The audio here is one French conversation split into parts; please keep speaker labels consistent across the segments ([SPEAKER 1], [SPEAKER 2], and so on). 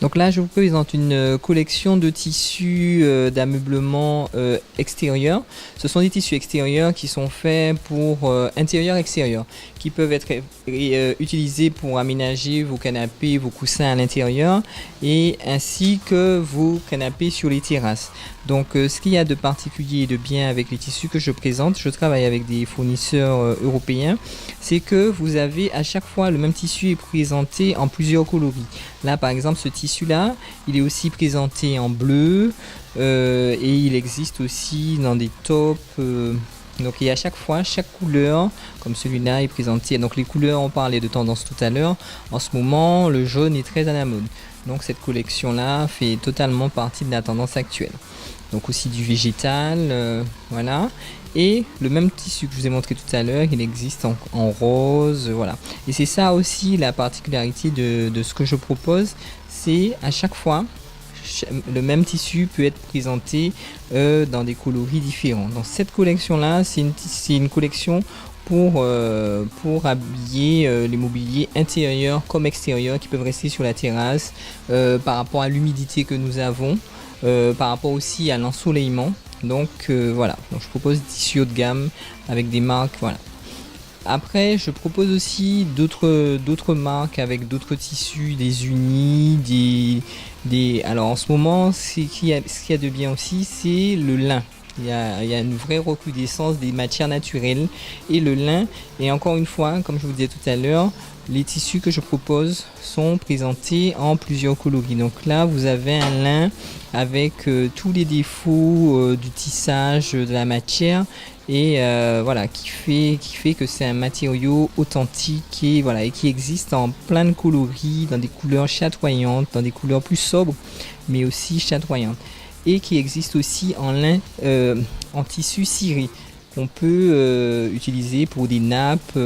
[SPEAKER 1] Donc là, je vous présente une collection de tissus d'ameublement extérieur. Ce sont des tissus extérieurs qui sont faits pour intérieur-extérieur, qui peuvent être utilisés pour aménager vos canapés, vos coussins à l'intérieur, et ainsi que vos canapés sur les terrasses. Donc ce qu'il y a de particulier et de bien avec les tissus que je présente, je travaille avec des fournisseurs européens, c'est que vous avez à chaque fois le même tissu est présenté en plusieurs coloris. Là par exemple ce tissu là, il est aussi présenté en bleu et il existe aussi dans des taupes. Donc et à chaque fois, chaque couleur, comme celui-là est présenté. Donc les couleurs, on parlait de tendance tout à l'heure. En ce moment, le jaune est très à la mode. Donc cette collection-là fait totalement partie de la tendance actuelle. Donc aussi du végétal, voilà. Et le même tissu que je vous ai montré tout à l'heure, il existe en rose, voilà. Et c'est ça aussi la particularité de ce que je propose, c'est à chaque fois, le même tissu peut être présenté dans des coloris différents. Dans cette collection-là, c'est une collection pour habiller les mobiliers intérieurs comme extérieurs qui peuvent rester sur la terrasse par rapport à l'humidité que nous avons, par rapport aussi à l'ensoleillement. Donc voilà, donc je propose des tissus haut de gamme avec des marques, voilà. Après, je propose aussi d'autres marques avec d'autres tissus, des unis, alors en ce moment, ce qu'il y a de bien aussi, c'est le lin. Il y a une vraie recrudescence des matières naturelles et le lin. Et encore une fois, comme je vous disais tout à l'heure, les tissus que je propose sont présentés en plusieurs coloris. Donc là, vous avez un lin avec tous les défauts du tissage de la matière et voilà, qui fait que c'est un matériau authentique et voilà, et qui existe en plein de coloris, dans des couleurs chatoyantes, dans des couleurs plus sobres, mais aussi chatoyantes. Et qui existe aussi en lin, en tissu ciré, qu'on peut utiliser pour des nappes.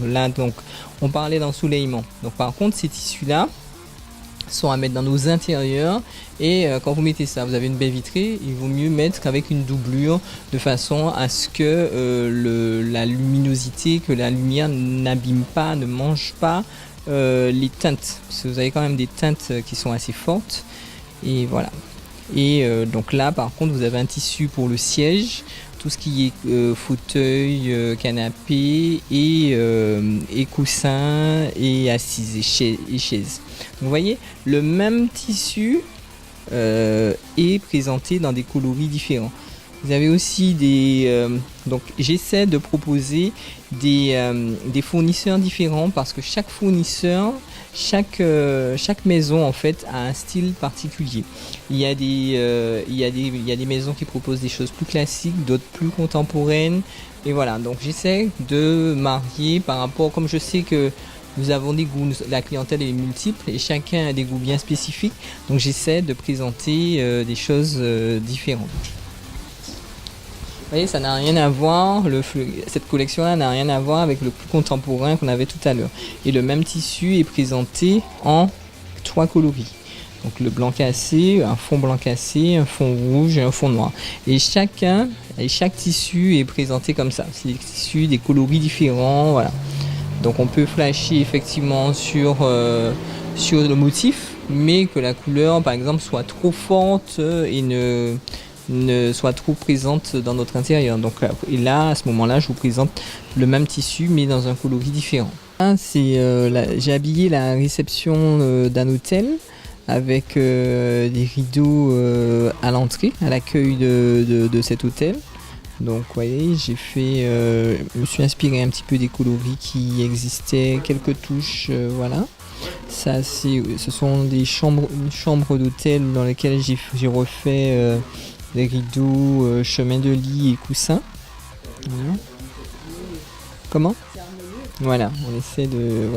[SPEAKER 1] Là, donc, on parlait d'ensoleillement. Donc, par contre, ces tissus-là sont à mettre dans nos intérieurs. Et quand vous mettez ça, vous avez une baie vitrée, il vaut mieux mettre qu'avec une doublure, de façon à ce que la luminosité, que la lumière n'abîme pas, ne mange pas les teintes. Parce que vous avez quand même des teintes qui sont assez fortes. Et voilà. Et donc là par contre vous avez un tissu pour le siège, tout ce qui est fauteuil, canapé et coussin et assises et chaises. Vous voyez, le même tissu est présenté dans des coloris différents. Vous avez aussi donc j'essaie de proposer des fournisseurs différents parce que chaque fournisseur, chaque maison en fait a un style particulier. Il y a des maisons qui proposent des choses plus classiques, d'autres plus contemporaines. Et voilà, donc j'essaie de marier par rapport, comme je sais que nous avons des goûts, la clientèle est multiple et chacun a des goûts bien spécifiques. Donc j'essaie de présenter des choses différentes. Vous voyez, ça n'a rien à voir, cette collection-là n'a rien à voir avec le plus contemporain qu'on avait tout à l'heure. Et le même tissu est présenté en 3 coloris. Donc le blanc cassé, un fond blanc cassé, un fond rouge et un fond noir. Et chaque tissu est présenté comme ça. C'est des tissus, des coloris différents, voilà. Donc on peut flasher effectivement sur le motif, mais que la couleur, par exemple, soit trop forte et ne soit trop présente dans notre intérieur. Donc et là, à ce moment-là, je vous présente le même tissu mais dans un coloris différent. J'ai habillé la réception d'un hôtel avec des rideaux à l'entrée, à l'accueil de cet hôtel. Donc vous voyez, je me suis inspiré un petit peu des coloris qui existaient, quelques touches, voilà. Ça, ce sont des chambres d'hôtel dans lesquelles j'ai refait des rideaux, chemin de lit et coussins. Voilà. Comment ? Voilà, on essaie de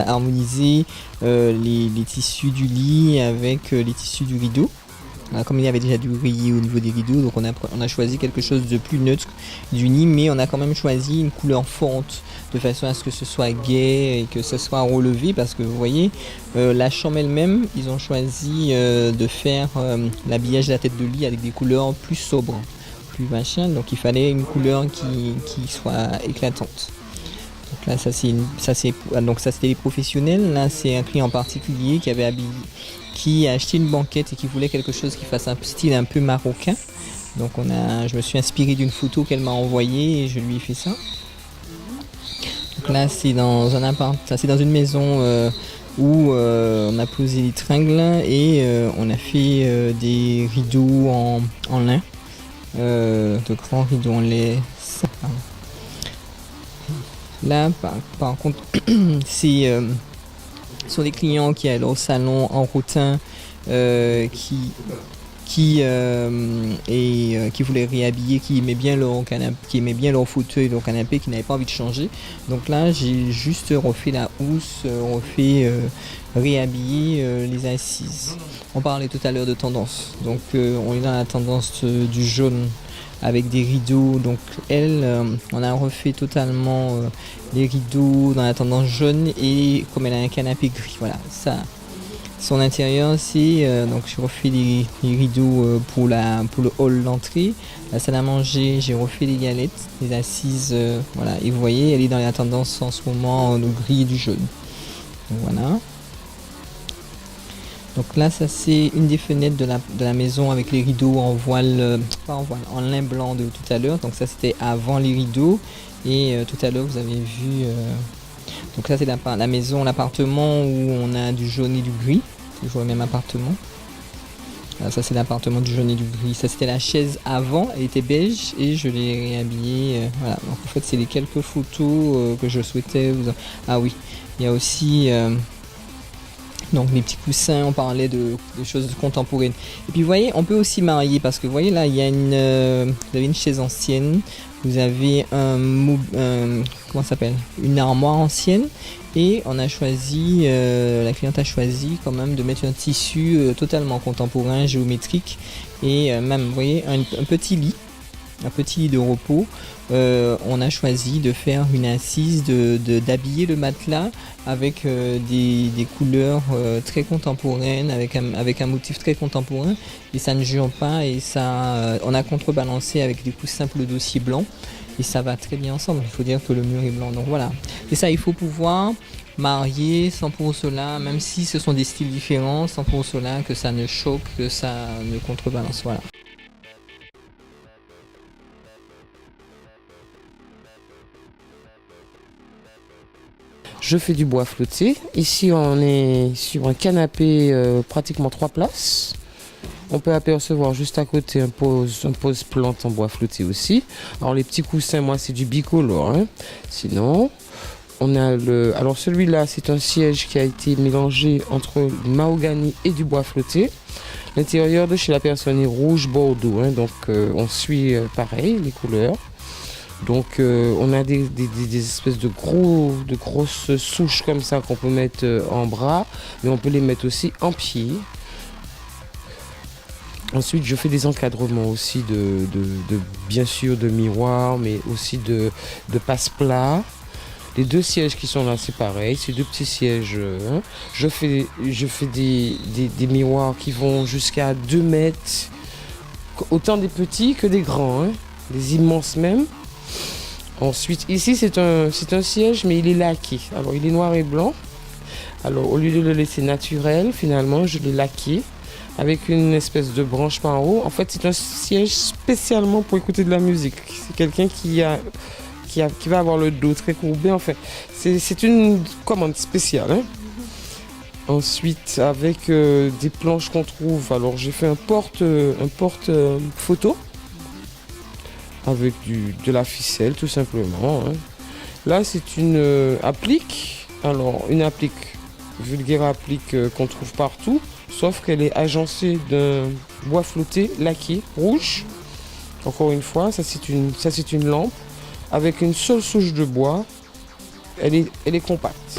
[SPEAKER 1] harmoniser les tissus du lit avec les tissus du rideau. Alors, comme il y avait déjà du gris au niveau des rideaux, donc on a choisi quelque chose de plus neutre, d'uni, mais on a quand même choisi une couleur forte, de façon à ce que ce soit gai et que ce soit relevé, parce que vous voyez, la chambre elle-même, ils ont choisi de faire l'habillage de la tête de lit avec des couleurs plus sobres, plus machin. Donc il fallait une couleur qui soit éclatante. Donc là, donc ça c'était les professionnels. Là, c'est un client particulier qui a acheté une banquette et qui voulait quelque chose qui fasse un style un peu marocain. Donc je me suis inspiré d'une photo qu'elle m'a envoyée et je lui ai fait ça. Donc là, c'est dans une maison où on a posé les tringles et on a fait des rideaux en lin, de grands rideaux en lait. Là, par contre, c'est sont des clients qui allaient au salon en rotin, qui voulaient réhabiller, qui aimaient bien leur canapé, qui aimaient bien leur fauteuil, leur canapé, qui n'avaient pas envie de changer. Donc là, j'ai juste refait la housse, réhabiller les assises. On parlait tout à l'heure de tendance. Donc on est dans la tendance du jaune avec des rideaux. Donc on a refait totalement les rideaux dans la tendance jaune et comme elle a un canapé gris, voilà, ça. Son intérieur, c'est donc j'ai refait les rideaux pour le hall d'entrée. La salle à manger, j'ai refait les galettes, les assises, voilà. Et vous voyez, elle est dans la tendance en ce moment du gris et du jaune. Donc voilà. Donc là, ça c'est une des fenêtres de la maison avec les rideaux en voile, en lin blanc de tout à l'heure. Donc ça c'était avant les rideaux. Et tout à l'heure, vous avez vu. Donc ça c'est la maison, l'appartement où on a du jaune et du gris, toujours le même appartement. Là, ça c'est l'appartement du jaune et du gris. Ça c'était la chaise avant, elle était beige et je l'ai réhabillée. Voilà. Donc en fait c'est les quelques photos que je souhaitais vous. Ah oui, il y a aussi donc les petits coussins, on parlait de choses contemporaines. Et puis vous voyez, on peut aussi marier parce que vous voyez là, il y a vous avez une chaise ancienne. Vous avez comment ça s'appelle, une armoire ancienne et on a choisi, la cliente a choisi quand même de mettre un tissu totalement contemporain, géométrique et même, vous voyez, un petit lit de repos. On a choisi de faire une assise, d'habiller le matelas avec des couleurs très contemporaines, avec un motif très contemporain et ça ne jure pas et ça, on a contrebalancé avec des coussins pour le dossier blanc et ça va très bien ensemble. Il faut dire que le mur est blanc, donc voilà. Et ça, il faut pouvoir marier sans pour cela, même si ce sont des styles différents, sans pour cela que ça ne choque, que ça ne contrebalance, voilà.
[SPEAKER 2] Je fais du bois flotté. Ici, on est sur un canapé pratiquement 3 places. On peut apercevoir juste à côté un pose plante en bois flotté aussi. Alors les petits coussins, moi c'est du bicolore. Hein. Sinon, on a alors celui-là, c'est un siège qui a été mélangé entre mahogany et du bois flotté. L'intérieur de chez la personne est rouge bordeaux. Hein. Donc on suit pareil les couleurs. Donc on a des espèces de grosses souches comme ça qu'on peut mettre en bras, mais on peut les mettre aussi en pied. Ensuite je fais des encadrements aussi bien sûr de miroirs, mais aussi de passe-plat. Les 2 sièges qui sont là, c'est pareil, c'est 2 petits sièges. Hein. Je fais des miroirs qui vont jusqu'à 2 mètres, autant des petits que des grands, hein. Des immenses même. Ensuite, ici c'est un siège, mais il est laqué. Alors il est noir et blanc. Alors au lieu de le laisser naturel, finalement, je l'ai laqué avec une espèce de branche par en haut. En fait, c'est un siège spécialement pour écouter de la musique. C'est quelqu'un qui va avoir le dos très courbé. En fait, c'est une commande spéciale. Hein. Ensuite, avec des planches qu'on trouve. Alors j'ai fait un porte photo. Avec de la ficelle tout simplement. Hein. Là c'est une applique. Alors une applique, vulgaire applique qu'on trouve partout, sauf qu'elle est agencée d'un bois flotté laqué rouge. Encore une fois, ça c'est une lampe avec une seule souche de bois. Elle est compacte.